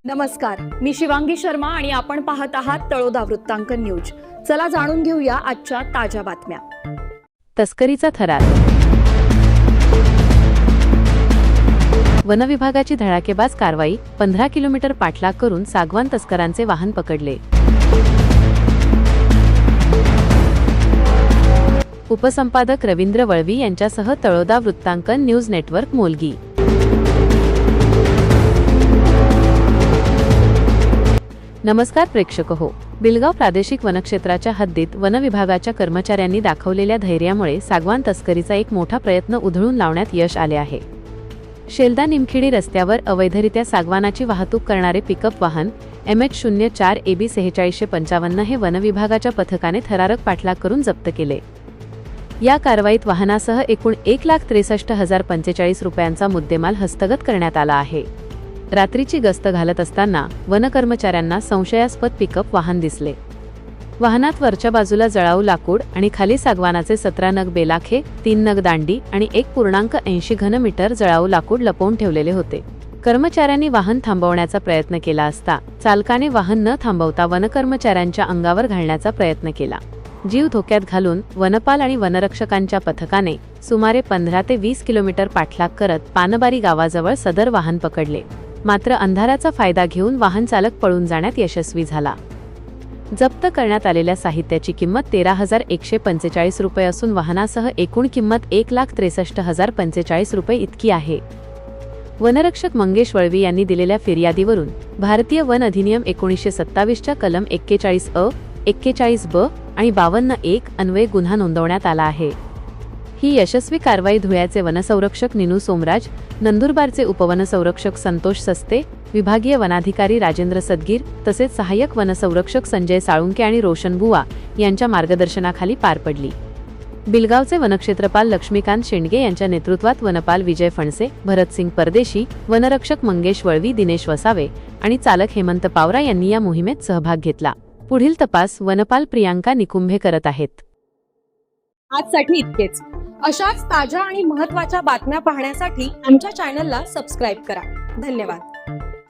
नमस्कार, मी शिवांगी शर्मा आणि आपण पाहत आहात तळोदा वृत्तांकन न्यूज। चला जाणून घेऊया आजच्या ताज्या बातम्या। तस्करीचा थरार। वनविभागाची धडाकेबाज कारवाई, 15 किलोमीटर पाठलाग करून सागवान तस्करांचे वाहन पकडले। उपसंपादक रवींद्र वळवी यांच्यासह तळोदा वृत्तांकन न्यूज नेटवर्क मोलगी। नमस्कार प्रेक्षक हो, बिलगाव प्रादेशिक वनक्षेत्राच्या हद्दीत वनविभागाच्या कर्मचाऱ्यांनी दाखवलेल्या धैर्यामुळे सागवान तस्करीचा एक मोठा प्रयत्न उधळून लावण्यात यश आले आहे। शेल्दा निमखिडी रस्त्यावर अवैधरित्या सागवानाची वाहतूक करणारे पिकअप वाहन MH04 AB 4655 हे वनविभागाच्या पथकाने थरारक पाठलाग करून जप्त केले। या कारवाईत वाहनासह एकूण 1,63,045 रुपयांचा मुद्देमाल हस्तगत करण्यात आला आहे। रात्रीची गस्त घालत असताना वनकर्मचाऱ्यांना संशयास्पद पिकअप वाहन दिसले। वाहनात वरच्या बाजूला जळाऊ लाकूड आणि खाली सागवानाचे 17 नग बेलाखे, 3 नग दांडी आणि 1.80 घनमीटर जळाऊ लाकूड लपवून ठेवलेले होते। कर्मचाऱ्यांनी वाहन थांबवण्याचा प्रयत्न केला असता चालकाने वाहन न थांबवता वनकर्मचाऱ्यांच्या अंगावर घालण्याचा प्रयत्न केला। जीव धोक्यात घालून वनपाल आणि वनरक्षकांच्या पथकाने सुमारे 15 ते 20 किलोमीटर पाठलाग करत पानबारी गावाजवळ सदर वाहन पकडले। मात्र अंधाराचा फायदा घेऊन वाहन चालक पळून जाण्यात यशस्वी झाला। जप्त करण्यात आलेल्या साहित्याची किंमत 13,145 रुपये असून वाहनासह एकूण किंमत 1,63,045 रुपये इतकी आहे। वनरक्षक मंगेश वळवी यांनी दिलेल्या फिर्यादीवरून भारतीय वन अधिनियम 1927 च्या कलम 41A, 41B आणि 52(1) अन्वये गुन्हा नोंदवण्यात आला आहे। ही यशस्वी कारवाई धुळ्याचे वनसंरक्षक निनू सोमराज, नंदुरबारचे उपवनसंरक्षक संतोष सस्ते, विभागीय वनाधिकारी राजेंद्र सदगीर तसेच सहाय्यक वनसंरक्षक संजय साळुंके आणि रोशन बुवा यांच्या मार्गदर्शनाखाली पार पडली। बिलगावचे वनक्षेत्रपाल लक्ष्मीकांत शेंडगे यांच्या नेतृत्वात वनपाल विजय फणसे, भरतसिंग परदेशी, वनरक्षक मंगेश वळवी, दिनेश वसावे आणि चालक हेमंत पावरा यांनी या मोहिमेत सहभाग घेतला। पुढील तपास वनपाल प्रियांका निकुंभे करत आहेत। आजसाठी इतकेच। अशाच ताज्या आणि महत्त्वाच्या बातम्या पाहण्यासाठी आमच्या चॅनलला सबस्क्राइब करा। धन्यवाद।